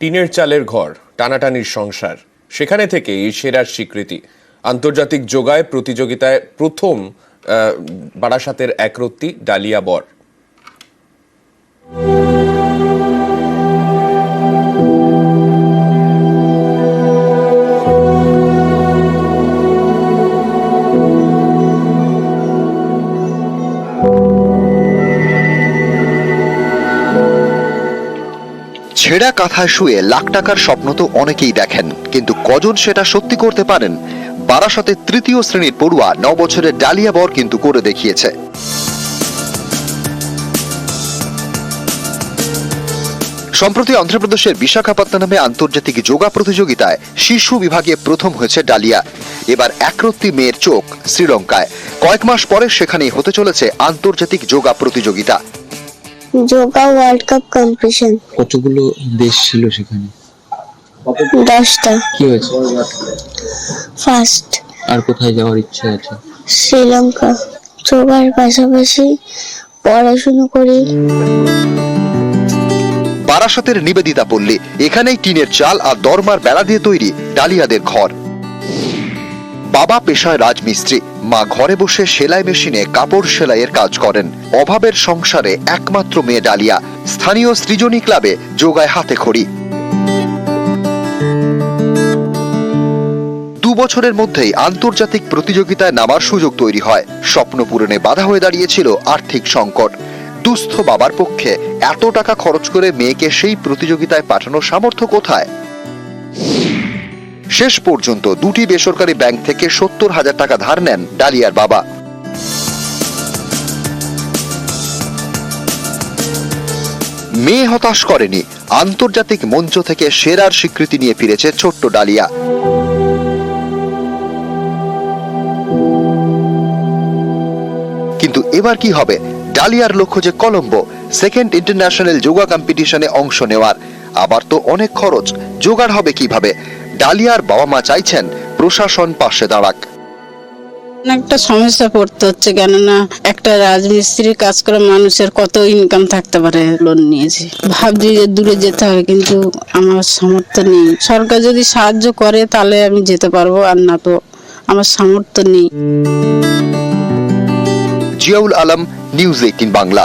টিনের চালের ঘর, টানাটানির সংসার, সেখানে থেকেই সেরার স্বীকৃতি। আন্তর্জাতিক যোগায় প্রতিযোগিতায় প্রথম বারাসাতের একরত্তি ডালিয়া বর। ছেঁড়া কাঁথায় শুয়ে লাখ টাকার স্বপ্ন তো অনেকেই দেখেন, কিন্তু কজন সেটা সত্যি করতে পারেন? বারাসাতের তৃতীয় শ্রেণীর পড়ুয়া 9 বছরের ডালিয়া বর কিন্তু করে দেখিয়েছে। সম্প্রতি অন্ধ্রপ্রদেশের বিশাখাপত্তনমে আন্তর্জাতিক যোগা প্রতিযোগিতায় শীর্ষ বিভাগে প্রথম হয়েছে ডালিয়া। এবার একরত্তি মেয়ের চোখ শ্রীলঙ্কায়। কয়েক মাস পরে সেখানেই হতে চলেছে আন্তর্জাতিক যোগা প্রতিযোগিতা। Yoga world cup competition. কতগুলো দেশ ছিল সেখানে? 10টা। কি হয়েছে? ফার্স্ট। আর কোথায় যাওয়ার ইচ্ছা আছে? শ্রীলঙ্কা। যোগার পাশাপাশি পড়াশোনা করি। বারাসাতের নিবেদিতা পল্লী, এখানেই টিনের চাল আর দরমার বেড়া দিয়ে তৈরি ডালিয়াদের ঘর। বাবা পেশায় রাজমিস্ত্রি, মা ঘরে বসে সেলাই মেশিনে কাপড় সেলাইয়ের কাজ করেন। অভাবের সংসারে একমাত্র মেয়ে ডালিয়া। স্থানীয় সৃজনী ক্লাবে যোগায় হাতে খড়ি। 2 বছরের মধ্যেই আন্তর্জাতিক প্রতিযোগিতায় নামার সুযোগ তৈরি হয়। স্বপ্ন পূরণে বাধা হয়ে দাঁড়িয়েছিল আর্থিক সংকট। দুস্থ বাবার পক্ষে এত টাকা খরচ করে মেয়েকে সেই প্রতিযোগিতায় পাঠানোর সামর্থ্য কোথায়? শেষ পর্যন্ত 2টি বেসরকারি ব্যাংক থেকে 70,000 টাকা ধার নেন ডালিয়ার বাবা। মেয়ে হতাশ করেনি, আন্তর্জাতিক মঞ্চ থেকে সেরার স্বীকৃতি নিয়ে ফিরেছে ছোট্ট ডালিয়া। কিন্তু এবার কি হবে? ডালিয়ার লক্ষ্য যে কলম্বো, সেকেন্ড ইন্টারন্যাশনাল যোগা কম্পিটিশনে অংশ নেওয়ার। আবার তো অনেক খরচ, জোগাড় হবে কিভাবে? ডালিয়ার বাবা মা চাইছেন প্রশাসন পাশে দাঁড়াক। একটা সমস্যা পড়তে হচ্ছে, কেননা একটা রাজমিস্ত্রির কাজ করে মানুষের কত ইনকাম থাকতে পারে। লোন নিয়েছি, ভাবছি যে দূরে যেতে হবে, কিন্তু আমার সামর্থ্য নেই। সরকার যদি সাহায্য করে তাহলে আমি যেতে পারবো, আর না তো আমার সামর্থ্য নেই। জিয়াউল আলম, নিউজ 18 বাংলা।